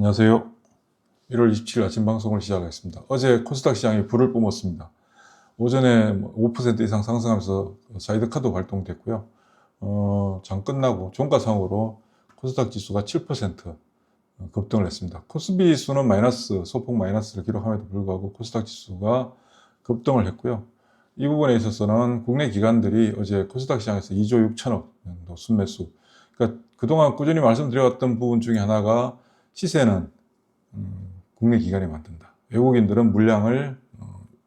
안녕하세요. 1월 27일 아침 방송을 시작하겠습니다. 어제 코스닥 시장이 불을 뿜었습니다. 오전에 5% 이상 상승하면서 사이드카도 발동됐고요. 장 끝나고 종가상으로 코스닥 지수가 7% 급등을 했습니다. 코스피 지수는 마이너스, 소폭 마이너스를 기록함에도 불구하고 코스닥 지수가 급등을 했고요. 이 부분에 있어서는 국내 기관들이 어제 코스닥 시장에서 2조 6천억 정도 순매수. 그러니까 그동안 꾸준히 말씀드려왔던 부분 중에 하나가 시세는 국내 기관이 만든다. 외국인들은 물량을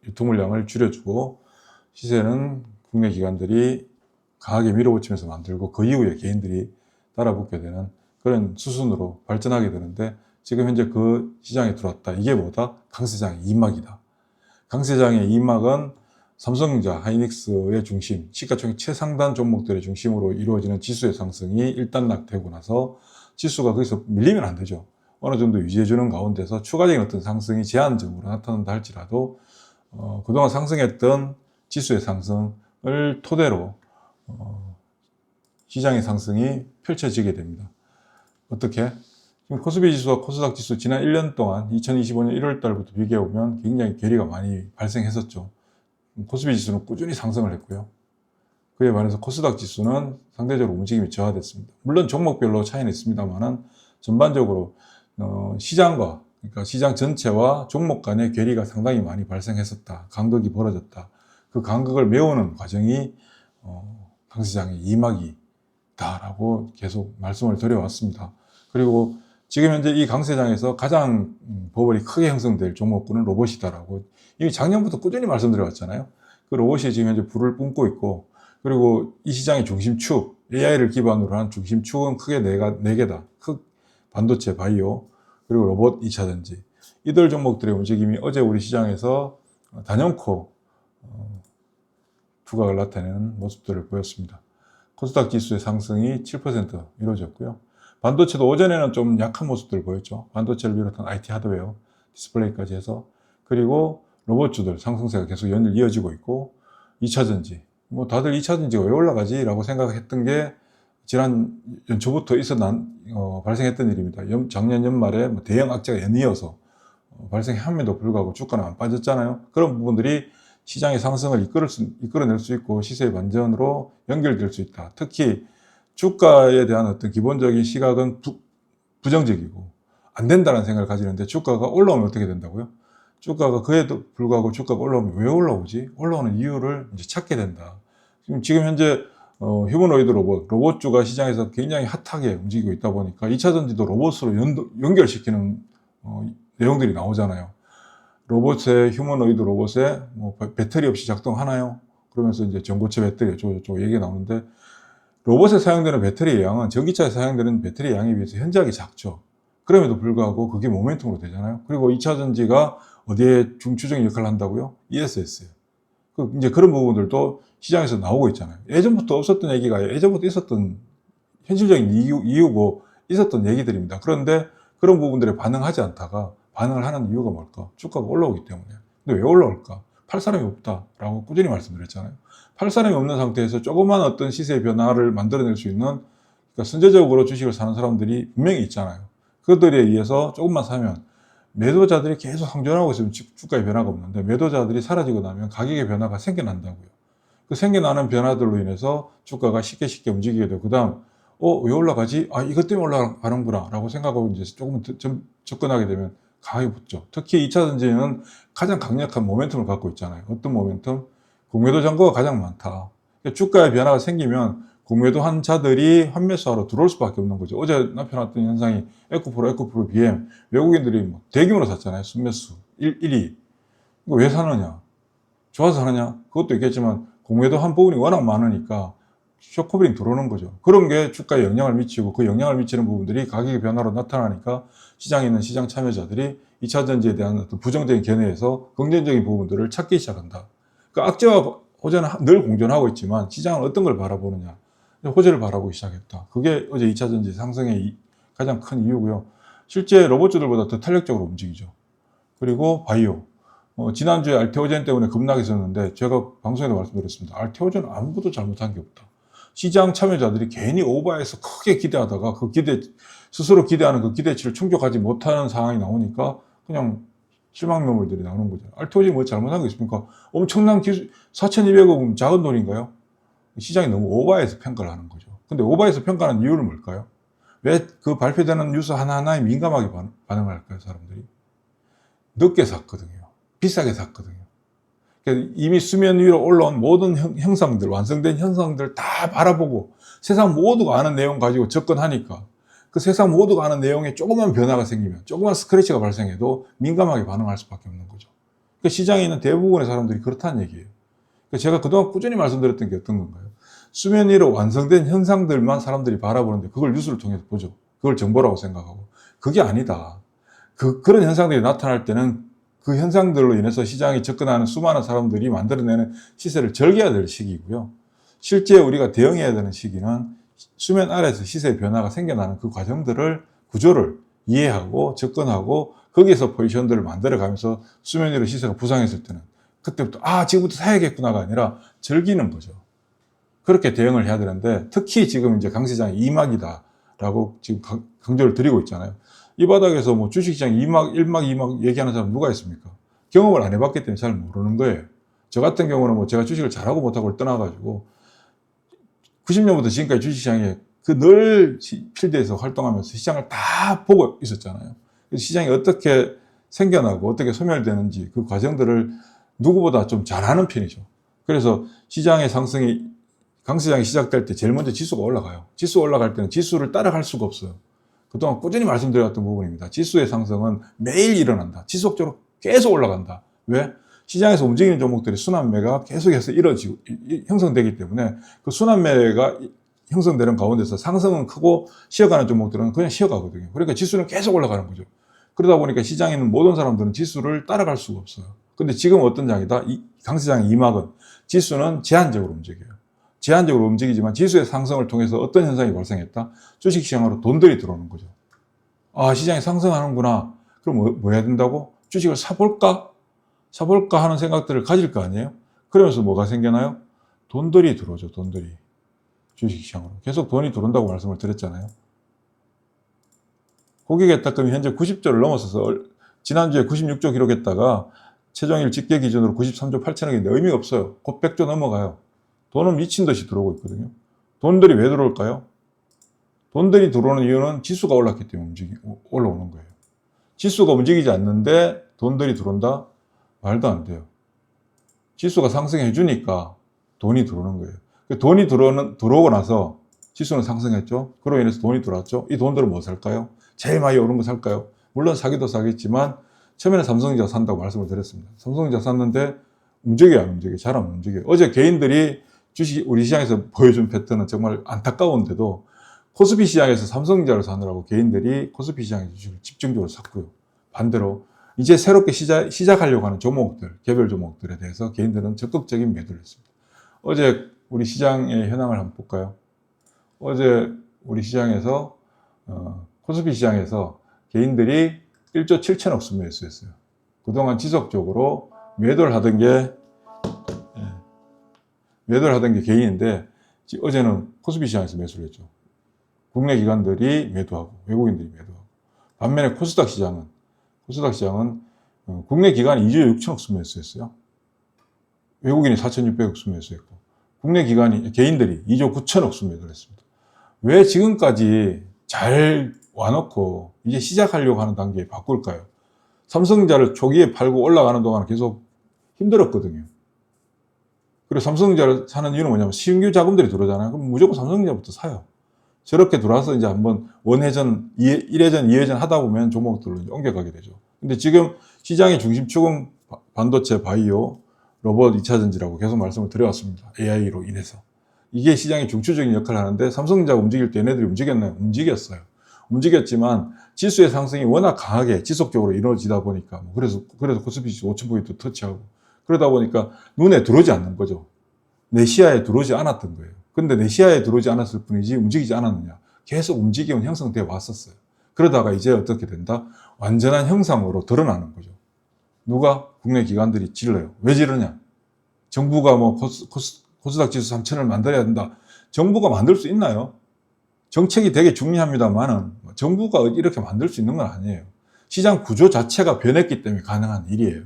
유통 물량을 줄여주고 시세는 국내 기관들이 강하게 밀어붙이면서 만들고 그 이후에 개인들이 따라붙게 되는 그런 수순으로 발전하게 되는데 지금 현재 그 시장에 들어왔다. 이게 뭐다? 강세장의 이막이다. 강세장의 이막은 삼성전자, 하이닉스의 중심, 시가총액 최상단 종목들의 중심으로 이루어지는 지수의 상승이 일단락되고 나서 지수가 거기서 밀리면 안 되죠. 어느 정도 유지해주는 가운데서 추가적인 어떤 상승이 제한적으로 나타난다 할지라도 그동안 상승했던 지수의 상승을 토대로 시장의 상승이 펼쳐지게 됩니다. 어떻게? 지금 코스피 지수와 코스닥 지수 지난 1년 동안 2025년 1월 달부터 비교해 보면 굉장히 괴리가 많이 발생했었죠. 코스피 지수는 꾸준히 상승을 했고요. 그에 반해서 코스닥 지수는 상대적으로 움직임이 저하됐습니다. 물론 종목별로 차이는 있습니다만은 전반적으로 시장과 그러니까 시장 전체와 종목 간의 괴리가 상당히 많이 발생했었다. 간극이 벌어졌다. 그 간극을 메우는 과정이 강세장의 이막이다라고 계속 말씀을 드려왔습니다. 그리고 지금 현재 이 강세장에서 가장 버블이 크게 형성될 종목군은 로봇이다라고 이미 작년부터 꾸준히 말씀드려왔잖아요. 그 로봇이 지금 현재 불을 뿜고 있고 그리고 이 시장의 중심축, AI를 기반으로 한 중심축은 크게 네 개다. 반도체, 바이오, 그리고 로봇, 2차전지. 이들 종목들의 움직임이 어제 우리 시장에서 단연코 두각을 나타내는 모습들을 보였습니다. 코스닥 지수의 상승이 7% 이루어졌고요. 반도체도 오전에는 좀 약한 모습들을 보였죠. 반도체를 비롯한 IT 하드웨어, 디스플레이까지 해서. 그리고 로봇주들 상승세가 계속 연일 이어지고 있고 2차전지. 다들 2차전지가 왜 올라가지? 라고 생각했던 게 지난 연초부터 발생했던 일입니다. 작년 연말에 대형 악재가 연이어서 발생함에도 불구하고 주가는 안 빠졌잖아요. 그런 부분들이 시장의 상승을 이끌어낼 수 있고 시세의 반전으로 연결될 수 있다. 특히 주가에 대한 어떤 기본적인 시각은 부정적이고 안 된다는 생각을 가지는데 주가가 올라오면 어떻게 된다고요? 주가가 그에도 불구하고 주가가 올라오면 왜 올라오지? 올라오는 이유를 이제 찾게 된다. 지금 현재 휴머노이드 로봇주가 시장에서 굉장히 핫하게 움직이고 있다 보니까 2차전지도 로봇으로 연결시키는 내용들이 나오잖아요. 휴머노이드 로봇에 배터리 없이 작동하나요? 그러면서 이제 전고체 배터리 어쩌고 얘기가 나오는데 로봇에 사용되는 배터리의 양은 전기차에 사용되는 배터리의 양에 비해서 현저하게 작죠. 그럼에도 불구하고 그게 모멘텀으로 되잖아요. 그리고 2차전지가 어디에 중추적인 역할을 한다고요? ESS에. 이제 그런 부분들도 시장에서 나오고 있잖아요. 예전부터 없었던 얘기가 예전부터 있었던 현실적인 이유고 있었던 얘기들입니다. 그런데 그런 부분들에 반응하지 않다가 반응을 하는 이유가 뭘까? 주가가 올라오기 때문에. 근데 왜 올라올까? 팔 사람이 없다라고 꾸준히 말씀드렸잖아요. 팔 사람이 없는 상태에서 조그만 어떤 시세의 변화를 만들어낼 수 있는 그러니까 선제적으로 주식을 사는 사람들이 분명히 있잖아요. 그들에 의해서 조금만 사면 매도자들이 계속 상존하고 있으면 주가의 변화가 없는데 매도자들이 사라지고 나면 가격의 변화가 생겨난다고요. 그 생겨나는 변화들로 인해서 주가가 쉽게 움직이게 되고 그 다음 왜 올라가지? 이것 때문에 올라가는구나 라고 생각하고 이제 조금 접근하게 되면 강하게 붙죠. 특히 2차전지는 가장 강력한 모멘텀을 갖고 있잖아요. 어떤 모멘텀? 공매도 잔고가 가장 많다. 그러니까 주가의 변화가 생기면 공매도 한 자들이 환매수하러 들어올 수밖에 없는 거죠. 어제 나타났던 현상이 에코프로, BM 외국인들이 대규모로 샀잖아요. 순매수 1위. 이거 왜 사느냐? 좋아서 사느냐? 그것도 있겠지만 공매도 한 부분이 워낙 많으니까 쇼커버링 들어오는 거죠. 그런 게 주가에 영향을 미치고 그 영향을 미치는 부분들이 가격의 변화로 나타나니까 시장에 있는 시장 참여자들이 2차전지에 대한 어떤 부정적인 견해에서 긍정적인 부분들을 찾기 시작한다. 그러니까 악재와 호재는 늘 공존하고 있지만 시장은 어떤 걸 바라보느냐. 호재를 바라보기 시작했다. 그게 어제 2차전지 상승의 가장 큰 이유고요. 실제 로봇주들보다 더 탄력적으로 움직이죠. 그리고 바이오. 지난주에 알테오젠 때문에 급락했었는데 제가 방송에도 말씀드렸습니다. 알테오젠은 아무것도 잘못한 게 없다. 시장 참여자들이 괜히 오버해서 크게 기대하다가 스스로 기대하는 그 기대치를 충족하지 못하는 상황이 나오니까 그냥 실망 매물들이 나오는 거죠. 알토지 뭐 잘못한 게 있습니까? 엄청난 4,200억은 작은 돈인가요? 시장이 너무 오버해서 평가를 하는 거죠. 근데 오버해서 평가하는 이유는 뭘까요? 왜 그 발표되는 뉴스 하나하나에 민감하게 반응할까요, 사람들이? 늦게 샀거든요. 비싸게 샀거든요. 이미 수면 위로 올라온 모든 형상들, 완성된 현상들 다 바라보고 세상 모두가 아는 내용 가지고 접근하니까 그 세상 모두가 아는 내용에 조그만 변화가 생기면, 조그만 스크래치가 발생해도 민감하게 반응할 수밖에 없는 거죠. 그러니까 시장에 있는 대부분의 사람들이 그렇다는 얘기예요. 그러니까 제가 그동안 꾸준히 말씀드렸던 게 어떤 건가요? 수면 위로 완성된 현상들만 사람들이 바라보는데 그걸 뉴스를 통해서 보죠. 그걸 정보라고 생각하고. 그게 아니다. 그런 현상들이 나타날 때는 그 현상들로 인해서 시장에 접근하는 수많은 사람들이 만들어내는 시세를 절개해야 될 시기고요. 실제 우리가 대응해야 되는 시기는 수면 아래에서 시세의 변화가 생겨나는 그 과정들을, 구조를 이해하고 접근하고 거기에서 포지션들을 만들어가면서 수면 위로 시세가 부상했을 때는 그때부터 지금부터 사야겠구나가 아니라 즐기는 거죠. 그렇게 대응을 해야 되는데 특히 지금 이제 강시장이 2막이다라고 지금 강조를 드리고 있잖아요. 이 바닥에서 뭐 주식시장 2막, 1막, 2막 얘기하는 사람 누가 있습니까? 경험을 안 해봤기 때문에 잘 모르는 거예요. 저 같은 경우는 뭐 제가 주식을 잘하고 못하고를 떠나가지고 90년부터 지금까지 주식시장에 늘 필드에서 활동하면서 시장을 다 보고 있었잖아요. 시장이 어떻게 생겨나고 어떻게 소멸되는지 그 과정들을 누구보다 좀 잘 아는 편이죠. 그래서 시장의 상승이, 강시장이 시작될 때 제일 먼저 지수가 올라가요. 지수가 올라갈 때는 지수를 따라갈 수가 없어요. 그동안 꾸준히 말씀드렸던 부분입니다. 지수의 상승은 매일 일어난다. 지속적으로 계속 올라간다. 왜? 시장에서 움직이는 종목들이 순환매가 계속해서 형성되기 때문에 그 순환매가 형성되는 가운데서 상승은 크고 쉬어가는 종목들은 그냥 쉬어가거든요. 그러니까 지수는 계속 올라가는 거죠. 그러다 보니까 시장에 있는 모든 사람들은 지수를 따라갈 수가 없어요. 근데 지금 어떤 장이다? 강시장 2막은 지수는 제한적으로 움직여요. 제한적으로 움직이지만 지수의 상승을 통해서 어떤 현상이 발생했다? 주식시장으로 돈들이 들어오는 거죠. 시장이 상승하는구나. 그럼 뭐 해야 된다고? 주식을 사볼까 하는 생각들을 가질 거 아니에요? 그러면서 뭐가 생겨나요? 돈들이 들어오죠, 돈들이. 주식시장으로. 계속 돈이 들어온다고 말씀을 드렸잖아요. 고객의 딱금이 현재 90조를 넘어서서 지난주에 96조 기록했다가 최종일 집계 기준으로 93조 8천억인데 의미가 없어요. 곧 100조 넘어가요. 돈은 미친 듯이 들어오고 있거든요. 돈들이 왜 들어올까요? 돈들이 들어오는 이유는 지수가 올랐기 때문에 올라오는 거예요. 지수가 움직이지 않는데 돈들이 들어온다? 말도 안 돼요. 지수가 상승해 주니까 돈이 들어오는 거예요. 돈이 들어오고 나서 지수는 상승했죠. 그로 인해서 돈이 들어왔죠. 이 돈들은 뭐 살까요? 제일 많이 오른 거 살까요? 물론 사기도 사겠지만 처음에는 삼성전자 산다고 말씀을 드렸습니다. 삼성전자 샀는데 움직여요, 안 움직여요? 잘 안 움직여요. 어제 개인들이 우리 시장에서 보여준 패턴은 정말 안타까운데도 코스피 시장에서 삼성전자를 사느라고 개인들이 코스피 시장에서 주식을 집중적으로 샀고요. 반대로 이제 새롭게 시작하려고 하는 종목들, 개별 종목들에 대해서 개인들은 적극적인 매도를 했습니다. 어제 우리 시장의 현황을 한번 볼까요? 어제 우리 시장에서 코스피 시장에서 개인들이 1조 7천억 순매수했어요. 그동안 지속적으로 매도를 하던 게 개인인데 어제는 코스피 시장에서 매수를 했죠. 국내 기관들이 매도하고 외국인들이 매도하고. 반면에 코스닥 시장은 국내 기관이 2조 6천억 순매수했어요. 외국인이 4,600억 순매수했고 국내 개인들이 2조 9천억 순매도를 했습니다. 왜 지금까지 잘 와놓고 이제 시작하려고 하는 단계에 바꿀까요? 삼성전자를 초기에 팔고 올라가는 동안 계속 힘들었거든요. 그리고 삼성전자를 사는 이유는 뭐냐면 신규 자금들이 들어오잖아요. 그럼 무조건 삼성전자부터 사요. 저렇게 들어와서 이제 한번 원회전, 1회전, 2회전 하다 보면 종목들로 이제 옮겨가게 되죠. 근데 지금 시장의 중심축은 반도체, 바이오, 로봇 2차전지라고 계속 말씀을 드려왔습니다. AI로 인해서. 이게 시장의 중추적인 역할을 하는데 삼성전자가 움직일 때 얘네들이 움직였나요? 움직였어요. 움직였지만 지수의 상승이 워낙 강하게 지속적으로 이루어지다 보니까 그래서 코스피 5,000포인트 터치하고 그러다 보니까 눈에 들어오지 않는 거죠. 내 시야에 들어오지 않았던 거예요. 근데 내 시야에 들어오지 않았을 뿐이지 움직이지 않았느냐. 계속 움직임은 형성되어 왔었어요. 그러다가 이제 어떻게 된다? 완전한 형상으로 드러나는 거죠. 누가? 국내 기관들이 질러요. 왜 지르냐? 정부가 뭐 코스닥 지수 3,000을 만들어야 된다. 정부가 만들 수 있나요? 정책이 되게 중요합니다만은 정부가 이렇게 만들 수 있는 건 아니에요. 시장 구조 자체가 변했기 때문에 가능한 일이에요.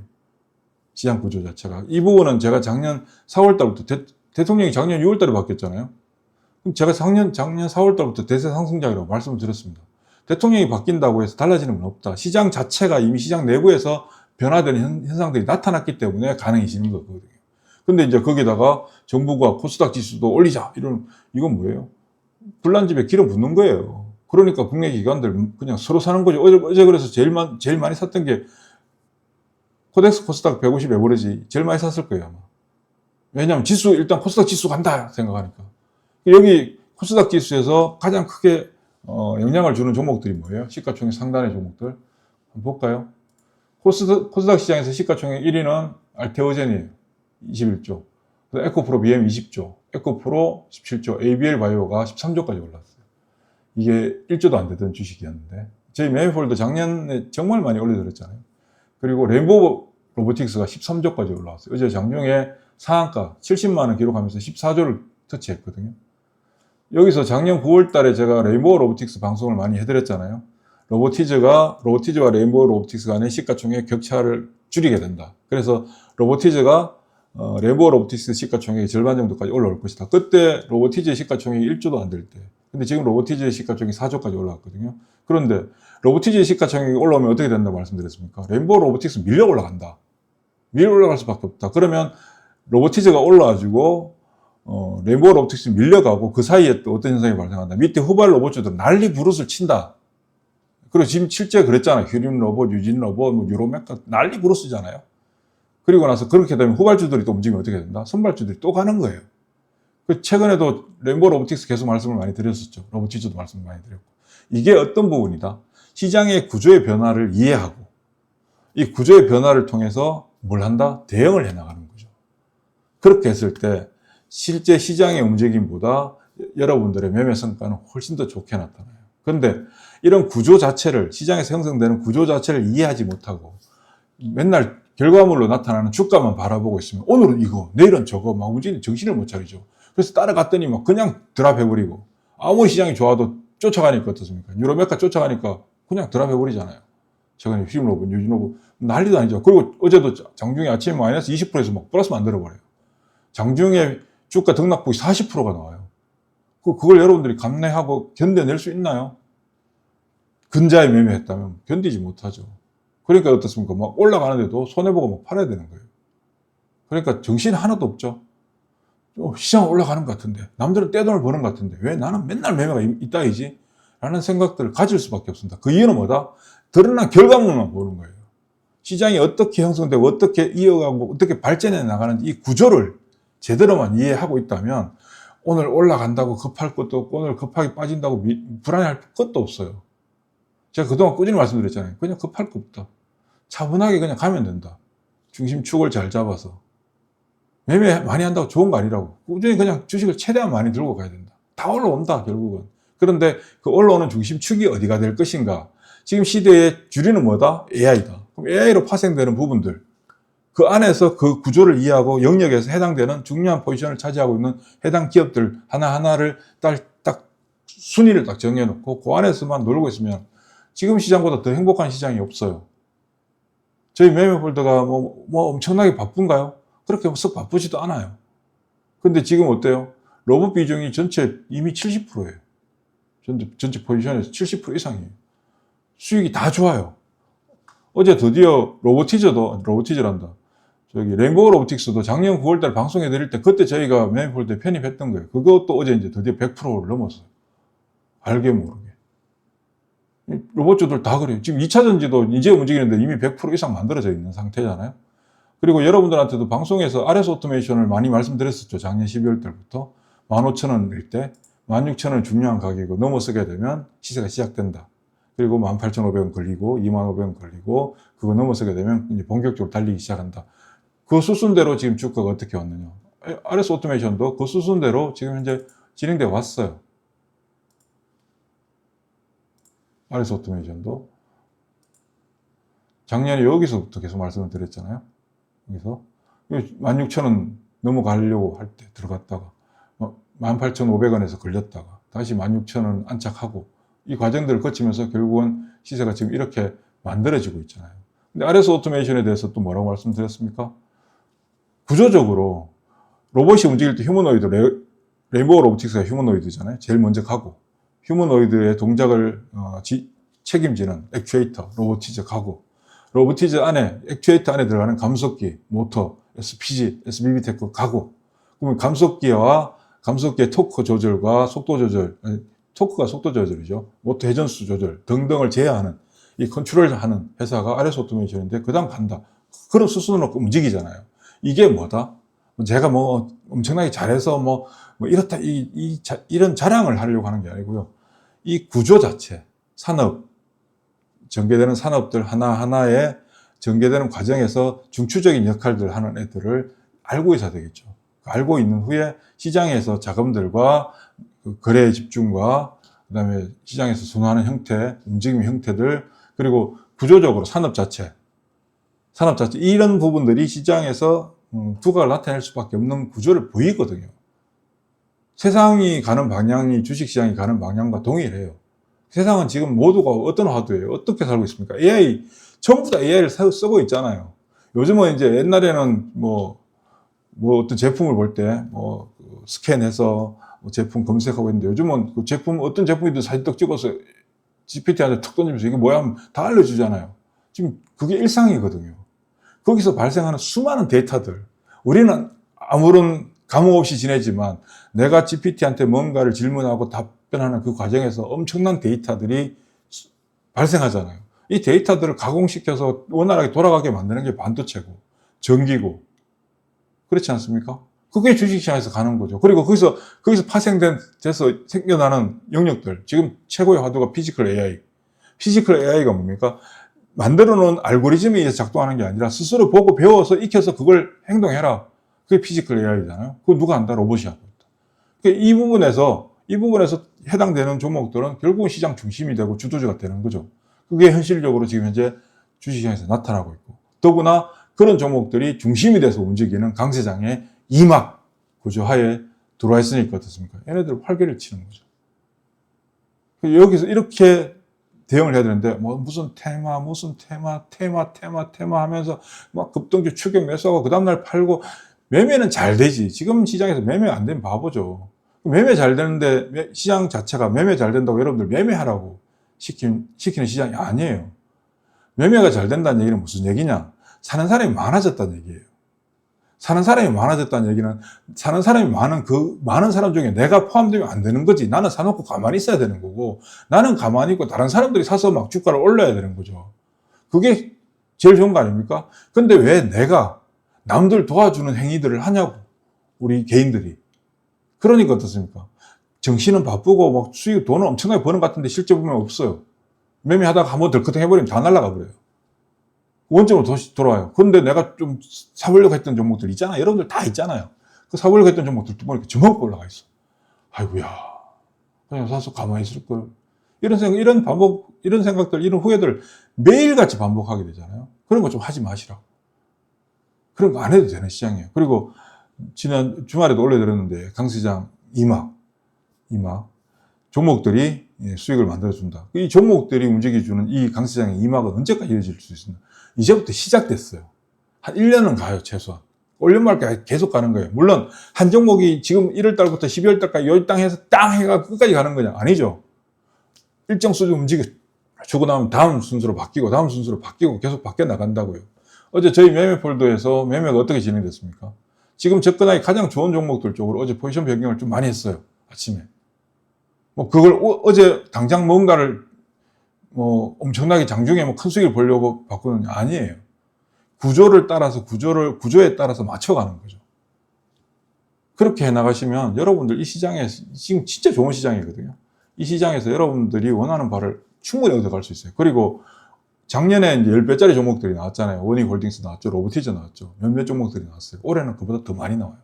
시장 구조 자체가. 이 부분은 제가 작년 4월 달부터 대통령이 작년 6월 달에 바뀌었잖아요. 그럼 제가 작년 4월 달부터 대세 상승작이라고 말씀을 드렸습니다. 대통령이 바뀐다고 해서 달라지는 건 없다. 시장 자체가 이미 시장 내부에서 변화되는 현상들이 나타났기 때문에 가능해지는 거거든요. 근데 이제 거기다가 정부가 코스닥 지수도 올리자. 이건 뭐예요? 불난 집에 기름 붓는 거예요. 그러니까 국내 기관들 그냥 서로 사는 거죠. 어제 그래서 제일 많이 샀던 게 코덱스 코스닥 150 에버리지 제일 많이 샀을 거예요, 아마. 왜냐하면 일단 코스닥 지수 간다 생각하니까. 여기 코스닥 지수에서 가장 크게 영향을 주는 종목들이 뭐예요? 시가총액 상단의 종목들. 한번 볼까요? 코스닥 시장에서 시가총액 1위는 알테오젠이에요. 21조. 에코프로 BM 20조. 에코프로 17조. ABL 바이오가 13조까지 올랐어요. 이게 1조도 안 되던 주식이었는데. 저희 매매폴더 작년에 정말 많이 올려드렸잖아요. 그리고 레인보우 로보틱스가 13조까지 올라왔어요. 어제 장중에 상한가 70만 원 기록하면서 14조를 터치했거든요. 여기서 작년 9월 달에 제가 레인보우 로보틱스 방송을 많이 해드렸잖아요. 로보티즈와 레인보우 로보틱스 간의 시가총액 격차를 줄이게 된다. 그래서 로보티즈가 레인보우 로보틱스 시가총액의 절반 정도까지 올라올 것이다. 그때 로보티즈의 시가총액이 1조도 안 될 때. 근데 지금 로보티즈의 시가총액이 4조까지 올라왔거든요. 그런데 로보티즈의 시가총액이 올라오면 어떻게 된다고 말씀드렸습니까? 레인보우 로보틱스 밀려 올라간다. 밀려 올라갈 수밖에 없다. 그러면 로보티즈가 올라가지고 레인보우 로보틱스 밀려가고 그 사이에 또 어떤 현상이 발생한다. 밑에 후발 로봇주들은 난리 부릇을 친다. 그리고 지금 실제 그랬잖아요. 휴림 로봇, 유진 로봇, 유로메카 난리 부릇쓰잖아요. 그리고 나서 그렇게 되면 후발주들이 또 움직이면 어떻게 된다? 선발주들이 또 가는 거예요. 최근에도 레인보우 로보틱스 계속 말씀을 많이 드렸었죠. 로보티즈도 말씀을 많이 드렸고. 이게 어떤 부분이다? 시장의 구조의 변화를 이해하고 이 구조의 변화를 통해서 뭘 한다? 대응을 해나가는 거죠. 그렇게 했을 때 실제 시장의 움직임보다 여러분들의 매매 성과는 훨씬 더 좋게 나타나요. 그런데 이런 구조 자체를, 시장에서 형성되는 구조 자체를 이해하지 못하고 맨날 결과물로 나타나는 주가만 바라보고 있으면 오늘은 이거, 내일은 저거 막 움직이는 정신을 못 차리죠. 그래서 따라갔더니 막 그냥 드랍해버리고 아무리 시장이 좋아도 쫓아가니까 어떻습니까? 유로메카 쫓아가니까 그냥 드랍해버리잖아요. 최근에 휘림로봇, 유진로봇 난리도 아니죠. 그리고 어제도 장중에 아침에 마이너스 20%에서 막 플러스 만들어버려요. 장중에 주가 등락폭이 40%가 나와요. 그걸 여러분들이 감내하고 견뎌낼 수 있나요? 근자에 매매했다면 견디지 못하죠. 그러니까 어떻습니까? 막 올라가는데도 손해보고 막 팔아야 되는 거예요. 그러니까 정신 하나도 없죠. 시장 올라가는 것 같은데, 남들은 떼돈을 버는 것 같은데, 왜 나는 맨날 매매가 이따위지? 라는 생각들을 가질 수밖에 없습니다. 그 이유는 뭐다? 드러난 결과물만 보는 거예요. 시장이 어떻게 형성되고, 어떻게 이어가고, 어떻게 발전해 나가는지 이 구조를 제대로만 이해하고 있다면, 오늘 올라간다고 급할 것도 없고, 오늘 급하게 빠진다고 불안해할 것도 없어요. 제가 그동안 꾸준히 말씀드렸잖아요. 그냥 급할 거 없다. 차분하게 그냥 가면 된다. 중심축을 잘 잡아서. 매매 많이 한다고 좋은 거 아니라고. 꾸준히 그냥 주식을 최대한 많이 들고 가야 된다. 다 올라온다, 결국은. 그런데 그 올라오는 중심축이 어디가 될 것인가. 지금 시대의 주류는 뭐다? AI다. 그럼 AI로 파생되는 부분들. 그 안에서 그 구조를 이해하고 영역에서 해당되는 중요한 포지션을 차지하고 있는 해당 기업들 하나하나를 딱 순위를 딱 정해놓고 그 안에서만 놀고 있으면 지금 시장보다 더 행복한 시장이 없어요. 저희 매매홀더가 뭐 엄청나게 바쁜가요? 그렇게 썩 바쁘지도 않아요. 근데 지금 어때요? 로봇 비중이 전체 이미 70%예요. 전체 포지션에서 70% 이상이에요. 수익이 다 좋아요. 어제 드디어 로보티즈란다. 저기 레인보우 로보틱스도 작년 9월달 방송해 드릴 때 그때 저희가 매매홀더에 편입했던 거예요. 그것도 어제 이제 드디어 100%를 넘었어요. 알게 모르게. 로봇주들 다 그래요. 지금 2차전지도 이제 움직이는데 이미 100% 이상 만들어져 있는 상태잖아요. 그리고 여러분들한테도 방송에서 RS 오토메이션을 많이 말씀드렸었죠. 작년 12월 달부터. 15,000원일 때 16,000원 중요한 가격이고 넘어서게 되면 시세가 시작된다. 그리고 18,500원 걸리고 25,000원 걸리고 그거 넘어서게 되면 이제 본격적으로 달리기 시작한다. 그 수순대로 지금 주가가 어떻게 왔느냐. RS 오토메이션도 그 수순대로 지금 현재 진행돼 왔어요. RS 오토메이션도 작년에 여기서부터 계속 말씀을 드렸잖아요. 여기서 16,000원 넘어가려고 할 때 들어갔다가 18,500원에서 걸렸다가 다시 16,000원 안착하고 이 과정들을 거치면서 결국은 시세가 지금 이렇게 만들어지고 있잖아요. 근데 RS 오토메이션에 대해서 또 뭐라고 말씀드렸습니까? 구조적으로 로봇이 움직일 때 휴머노이드, 레인보우 로보틱스가 휴머노이드잖아요. 제일 먼저 가고 휴머노이드의 동작을 책임지는 액추에이터, 로보티즈 가고 로보티즈 안에, 액추에이터 안에 들어가는 감속기, 모터, SPG, SBB 테크 가고 그러면 감속기의 토크 조절과 속도 조절, 토크가 속도 조절이죠. 모터 회전수 조절 등등을 제어하는 이 컨트롤을 하는 회사가 RS 오토메이션인데 그 다음 간다. 그런 수순으로 움직이잖아요. 이게 뭐다? 제가 뭐 엄청나게 잘해서 이렇다, 이런 자랑을 하려고 하는 게 아니고요. 이 구조 자체, 전개되는 산업들 하나하나에 전개되는 과정에서 중추적인 역할들을 하는 애들을 알고 있어야 되겠죠. 알고 있는 후에 시장에서 자금들과 거래의 집중과 그다음에 시장에서 선호하는 형태, 움직임 형태들, 그리고 구조적으로 산업 자체 이런 부분들이 시장에서 두각을 나타낼 수밖에 없는 구조를 보이거든요. 세상이 가는 방향이 주식시장이 가는 방향과 동일해요. 세상은 지금 모두가 어떤 화두예요? 어떻게 살고 있습니까? AI, 전부 다 AI를 쓰고 있잖아요. 요즘은 이제 옛날에는 어떤 제품을 볼 때 스캔해서 제품 검색하고 있는데 요즘은 그 어떤 제품이든 사진 떡 찍어서 GPT한테 툭 던지면서 이게 뭐야 하면 다 알려주잖아요. 지금 그게 일상이거든요. 거기서 발생하는 수많은 데이터들, 우리는 아무런 감흥 없이 지내지만 내가 GPT한테 뭔가를 질문하고 답변하는 그 과정에서 엄청난 데이터들이 발생하잖아요. 이 데이터들을 가공시켜서 원활하게 돌아가게 만드는 게 반도체고 전기고 그렇지 않습니까? 그게 주식시장에서 가는 거죠. 그리고 거기서 파생돼서 생겨나는 영역들, 지금 최고의 화두가 피지컬 AI. 피지컬 AI가 뭡니까? 만들어 놓은 알고리즘에 의해서 작동하는 게 아니라 스스로 보고 배워서 익혀서 그걸 행동해라. 그게 피지컬 AI잖아요. 그거 누가 한다? 로봇이 하고 있다. 그러니까 이 부분에서 해당되는 종목들은 결국은 시장 중심이 되고 주도주가 되는 거죠. 그게 현실적으로 지금 현재 주식시장에서 나타나고 있고, 더구나 그런 종목들이 중심이 돼서 움직이는 강세장의 이막 구조하에 들어와 있으니까 어떻습니까? 얘네들 활개를 치는 거죠. 여기서 이렇게 대응을 해야 되는데 무슨 테마 하면서 막 급등주 추격 매수하고 그 다음날 팔고, 매매는 잘 되지. 지금 시장에서 매매 안 되면 바보죠. 매매 잘 되는데 시장 자체가 매매 잘 된다고 여러분들 매매하라고 시키는 시장이 아니에요. 매매가 잘 된다는 얘기는 무슨 얘기냐? 사는 사람이 많아졌다는 얘기예요. 사는 사람이 많아졌다는 얘기는 사는 사람이 많은 그 많은 사람 중에 내가 포함되면 안 되는 거지. 나는 사놓고 가만히 있어야 되는 거고, 나는 가만히 있고 다른 사람들이 사서 막 주가를 올려야 되는 거죠. 그게 제일 좋은 거 아닙니까? 근데 왜 내가 남들 도와주는 행위들을 하냐고, 우리 개인들이. 그러니까 어떻습니까? 정신은 바쁘고 막 돈은 엄청나게 버는 것 같은데 실제 보면 없어요. 매매하다가 한번 덜커덩 해버리면 다 날아가 버려요. 원점으로 다시 돌아와요. 그런데 내가 좀 사보려고 했던 종목들 있잖아요. 여러분들 다 있잖아요. 그 사보려고 했던 종목들 보니까 저만큼 올라가 있어. 아이고야, 그냥 사서 가만히 있을걸. 이런 생각들, 이런 후회들 매일같이 반복하게 되잖아요. 그런 거 좀 하지 마시라고. 그런 거 안 해도 되는 시장이에요. 그리고 지난 주말에도 올려드렸는데 강시장 이막 종목들이 수익을 만들어준다. 이 종목들이 움직여주는 이 강시장의 이막은 언제까지 이어질 수 있습니다. 이제부터 시작됐어요. 한 1년은 가요, 최소한. 올려말까지 계속 가는 거예요. 물론 한 종목이 지금 1월달부터 12월달까지 요 땅 해서 땅 해가 끝까지 가는 거냐? 아니죠. 일정 수준 주고 나면 다음 순서로 바뀌고 계속 바뀌어 나간다고요. 어제 저희 매매 폴더에서 매매가 어떻게 진행됐습니까? 지금 접근하기 가장 좋은 종목들 쪽으로 어제 포지션 변경을 좀 많이 했어요. 아침에. 그걸 어제 당장 뭔가를 엄청나게 장중에 큰 수익을 보려고 바꾸는 게 아니에요. 구조에 따라서 맞춰가는 거죠. 그렇게 해나가시면 여러분들 이 시장에 지금 진짜 좋은 시장이거든요. 이 시장에서 여러분들이 원하는 바를 충분히 얻어갈 수 있어요. 그리고 작년에 이제 10배짜리 종목들이 나왔잖아요. 원익홀딩스 나왔죠. 로보티즈 나왔죠. 몇몇 종목들이 나왔어요. 올해는 그보다 더 많이 나와요.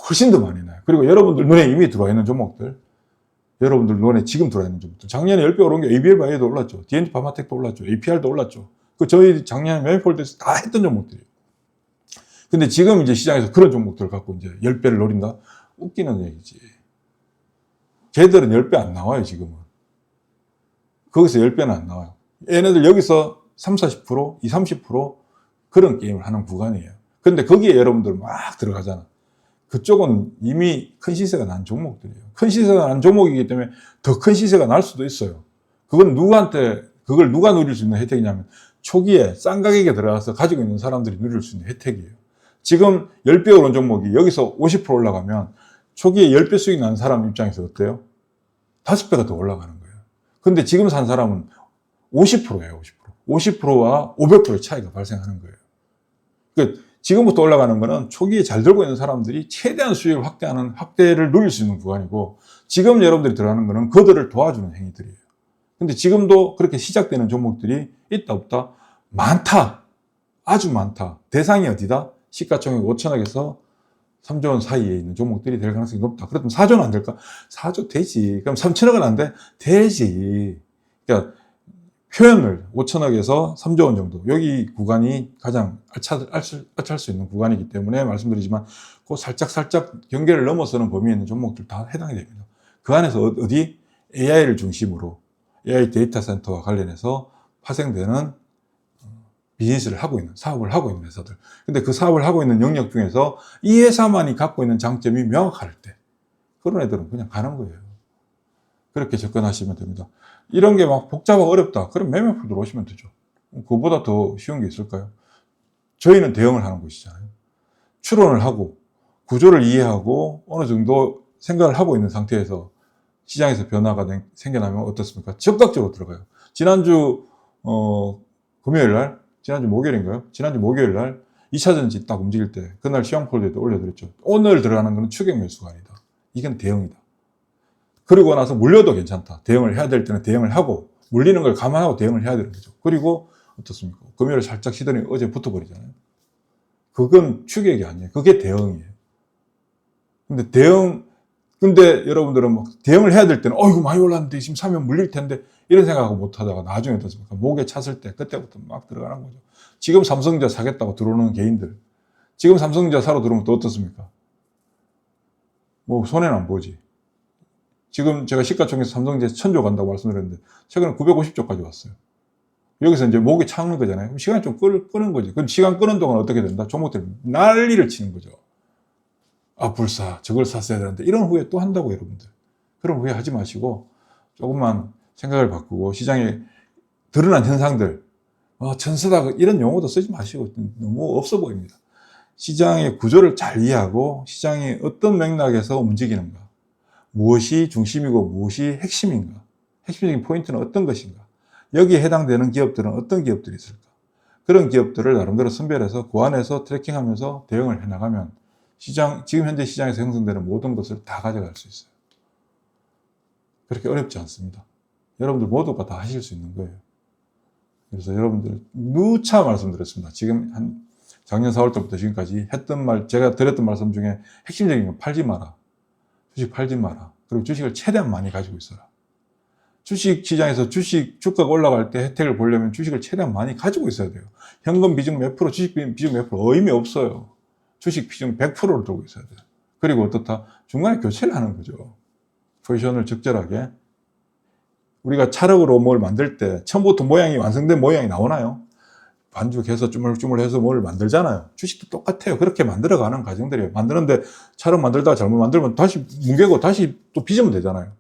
훨씬 더 많이 나요. 그리고 여러분들 눈에 이미 들어와 있는 종목들, 여러분들 눈에 지금 들어와 있는 종목들, 작년에 10배 오른 게 ABL 바이오도 올랐죠. D&D 파마텍도 올랐죠. APR도 올랐죠. 저희 작년에 매매폴더에서 다 했던 종목들이에요. 근데 지금 이제 시장에서 그런 종목들을 갖고 이제 10배를 노린다? 웃기는 얘기지. 걔들은 10배 안 나와요, 지금은. 거기서 10배는 안 나와요. 얘네들 여기서 30, 40%, 20, 30% 그런 게임을 하는 구간이에요. 근데 거기에 여러분들 막 들어가잖아. 그쪽은 이미 큰 시세가 난 종목들이에요. 큰 시세가 난 종목이기 때문에 더 큰 시세가 날 수도 있어요. 그건 그걸 누가 누릴 수 있는 혜택이냐면 초기에 싼 가격에 들어가서 가지고 있는 사람들이 누릴 수 있는 혜택이에요. 지금 10배 오른 종목이 여기서 50% 올라가면 초기에 10배 수익 난 사람 입장에서 어때요? 5배가 더 올라가는 거예요. 근데 지금 산 사람은 50%예요, 50%. 50%와 500%의 차이가 발생하는 거예요. 그러니까 지금부터 올라가는 거는 초기에 잘 들고 있는 사람들이 최대한 수익을 확대를 누릴 수 있는 구간이고, 지금 여러분들이 들어가는 거는 그들을 도와주는 행위들이에요. 근데 지금도 그렇게 시작되는 종목들이 있다 없다? 많다. 아주 많다. 대상이 어디다? 시가총액 5천억에서 3조 원 사이에 있는 종목들이 될 가능성이 높다. 그렇다면 4조는 안 될까? 4조 되지. 그럼 3천억은 안 돼? 되지. 그러니까 표현을 5천억에서 3조 원 정도, 여기 구간이 가장 알찰 수 있는 구간이기 때문에 말씀드리지만 그 살짝 경계를 넘어서는 범위에 있는 종목들 다 해당이 됩니다. 그 안에서 어디? AI를 중심으로 AI 데이터 센터와 관련해서 파생되는 비즈니스를 하고 있는, 사업을 하고 있는 회사들. 근데 그 사업을 하고 있는 영역 중에서 이 회사만이 갖고 있는 장점이 명확할 때 그런 애들은 그냥 가는 거예요. 그렇게 접근하시면 됩니다. 이런 게 막 복잡하고 어렵다. 그럼 매매풀 들어오시면 되죠. 그거보다 더 쉬운 게 있을까요? 저희는 대응을 하는 곳이잖아요. 추론을 하고 구조를 이해하고 어느 정도 생각을 하고 있는 상태에서 시장에서 변화가 생겨나면 어떻습니까? 적극적으로 들어가요. 지난주 금요일 날, 지난주 목요일인가요? 지난주 목요일 날 2차전지 딱 움직일 때 그날 시황폴더에도 올려드렸죠. 오늘 들어가는 거는 추격 매수가 아니다. 이건 대응이다. 그리고 나서 물려도 괜찮다. 대응을 해야 될 때는 대응을 하고, 물리는 걸 감안하고 대응을 해야 되는 거죠. 그리고 어떻습니까? 금요일에 살짝 시더니 어제 붙어버리잖아요. 그건 추격이 아니에요. 그게 대응이에요. 근데 여러분들은 막 대응을 해야 될 때는 이거 많이 올랐는데 지금 사면 물릴 텐데 이런 생각하고 못 하다가 나중에 어떻습니까? 목에 찼을 때 그때부터 막 들어가는 거죠. 지금 삼성전자 사겠다고 들어오는 개인들, 지금 삼성전자 사러 들어오면 또 어떻습니까? 뭐 손해는 안 보지. 지금 제가 시가총액에서 삼성전자 1000조 간다고 말씀드렸는데 최근에 950조까지 왔어요. 여기서 이제 목이 차는 거잖아요. 그럼 시간이 좀 끄는 거지. 그럼 시간 끄는 동안 어떻게 된다? 종목들이 난리를 치는 거죠. 불사, 저걸 샀어야 되는데 이런 후회 또 한다고, 여러분들. 그런 후회 하지 마시고 조금만 생각을 바꾸고 시장에 드러난 현상들, 천서다 이런 용어도 쓰지 마시고, 너무 없어 보입니다. 시장의 구조를 잘 이해하고 시장이 어떤 맥락에서 움직이는가, 무엇이 중심이고 무엇이 핵심인가, 핵심적인 포인트는 어떤 것인가, 여기에 해당되는 기업들은 어떤 기업들이 있을까, 그런 기업들을 나름대로 선별해서 그 안에서 트래킹하면서 대응을 해나가면 지금 현재 시장에서 형성되는 모든 것을 다 가져갈 수 있어요. 그렇게 어렵지 않습니다. 여러분들 모두가 다 하실 수 있는 거예요. 그래서 여러분들 누차 말씀드렸습니다. 지금 작년 4월부터 지금까지 제가 드렸던 말씀 중에 핵심적인 건 팔지 마라. 주식 팔지 마라. 그리고 주식을 최대한 많이 가지고 있어라. 주식 시장에서 주가가 올라갈 때 혜택을 보려면 주식을 최대한 많이 가지고 있어야 돼요. 현금 비중 몇 프로, 주식 비중 몇 프로 의미 없어요. 주식 비중 100%를 들고 있어야 돼요. 그리고 어떻다? 중간에 교체를 하는 거죠. 포지션을 적절하게. 우리가 찰흙으로 뭘 만들 때 처음부터 모양이 완성된 모양이 나오나요? 반죽해서 주물주물해서 뭘 만들잖아요. 주식도 똑같아요. 그렇게 만들어가는 과정들이에요. 만드는데 찰흙 만들다가 잘못 만들면 다시 뭉개고 다시 또 빚으면 되잖아요.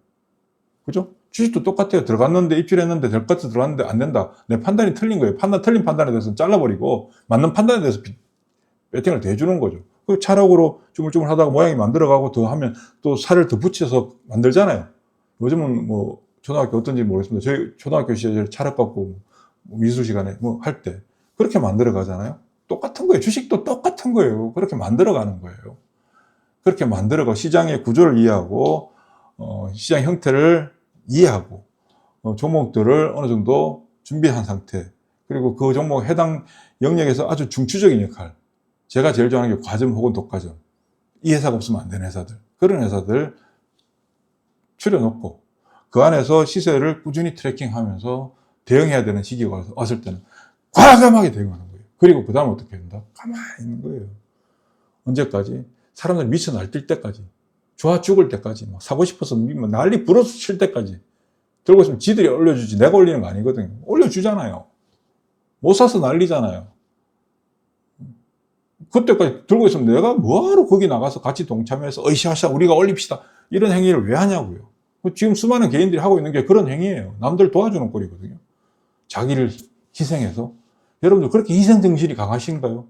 그죠? 주식도 똑같아요. 들어갔는데 입출했는데 될 것 같아 들어갔는데 안 된다. 내 판단이 틀린 거예요. 틀린 판단에 대해서는 잘라버리고 맞는 판단에 대해서 배팅을 대주는 거죠. 그 찰흙으로 주물주물 하다가 모양이 만들어가고 더 하면 또 살을 더 붙여서 만들잖아요. 요즘은 뭐 초등학교 어떤지 모르겠습니다. 저희 초등학교 시절에 찰흙 갖고 미술 시간에 할 때 그렇게 만들어 가잖아요. 똑같은 거예요. 주식도 똑같은 거예요. 그렇게 만들어 가는 거예요. 그렇게 만들어가 시장의 구조를 이해하고 시장 형태를 이해하고 종목들을 어느 정도 준비한 상태, 그리고 그 종목 해당 영역에서 아주 중추적인 역할, 제가 제일 좋아하는 게 과점 혹은 독과점, 이 회사가 없으면 안 되는 회사들, 그런 회사들 추려놓고 그 안에서 시세를 꾸준히 트래킹하면서 대응해야 되는 시기가 왔을 때는 과감하게 대응하는 거예요. 그리고 그 다음에 어떻게 된다? 가만히 있는 거예요. 언제까지? 사람들이 미쳐 날뛸 때까지. 좋아 죽을 때까지 막 사고 싶어서 난리 부러서 칠 때까지 들고 있으면 지들이 올려주지 내가 올리는 거 아니거든요. 올려주잖아요. 못 사서 난리잖아요. 그때까지 들고 있으면 내가 뭐하러 거기 나가서 같이 동참해서 으쌰으쌰 우리가 올립시다 이런 행위를 왜 하냐고요. 지금 수많은 개인들이 하고 있는 게 그런 행위예요. 남들 도와주는 꼴이거든요. 자기를 희생해서. 여러분들 그렇게 희생정신이 강하신가요?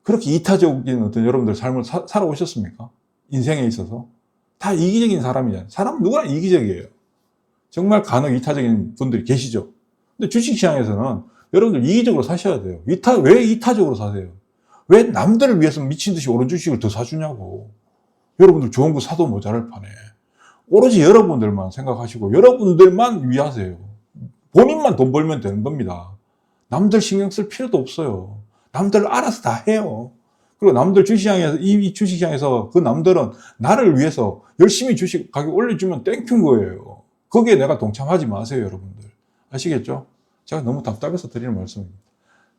그렇게 이타적인 어떤 여러분들 삶을 살아오셨습니까? 인생에 있어서. 다 이기적인 사람이잖아요. 사람은 누구나 이기적이에요. 정말 간혹 이타적인 분들이 계시죠. 근데 주식시장에서는 여러분들 이기적으로 사셔야 돼요. 왜 이타적으로 사세요? 왜 남들을 위해서 미친 듯이 오른 주식을 더 사주냐고. 여러분들 좋은 거 사도 모자랄 판에. 오로지 여러분들만 생각하시고 여러분들만 위하세요. 본인만 돈 벌면 되는 겁니다. 남들 신경 쓸 필요도 없어요. 남들 알아서 다 해요. 그리고 남들 주식시장에서, 이 주식시장에서 그 남들은 나를 위해서 열심히 주식 가격 올려주면 땡큐인 거예요. 거기에 내가 동참하지 마세요, 여러분들. 아시겠죠? 제가 너무 답답해서 드리는 말씀입니다.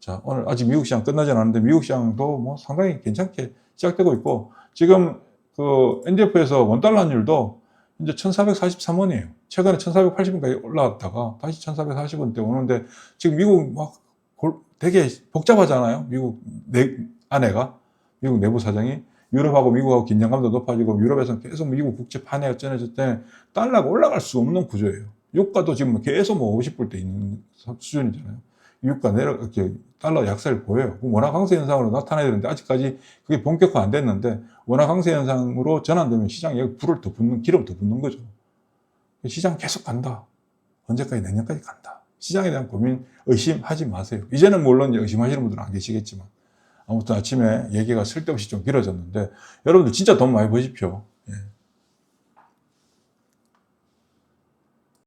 자, 오늘 아직 미국 시장 끝나지 않았는데 미국 시장도 뭐 상당히 괜찮게 시작되고 있고 지금 그 NDF에서 원달러 환율도 이제 1443원이에요. 최근에 1480원까지 올라왔다가 다시 1440원대 오는데 지금 미국 막 되게 복잡하잖아요. 미국 안에가 미국 내부 사정이 유럽하고 미국하고 긴장감도 높아지고 유럽에서는 계속 미국 국채 판에 어쩌저쩌 때 달러가 올라갈 수 없는 구조예요. 유가도 지금 계속 뭐 50불대 있는 수준이잖아요. 유가 이렇게 달러 약세를 보여요. 원화 강세 현상으로 나타나야 되는데 아직까지 그게 본격화 안 됐는데 원화 강세 현상으로 전환되면 시장에 여기 기름 더 붓는 거죠. 시장 계속 간다. 언제까지? 내년까지 간다. 시장에 대한 고민, 의심하지 마세요. 이제는 물론 의심하시는 분들은 안 계시겠지만 아무튼 아침에 얘기가 쓸데없이 좀 길어졌는데 여러분들 진짜 돈 많이 버십시오.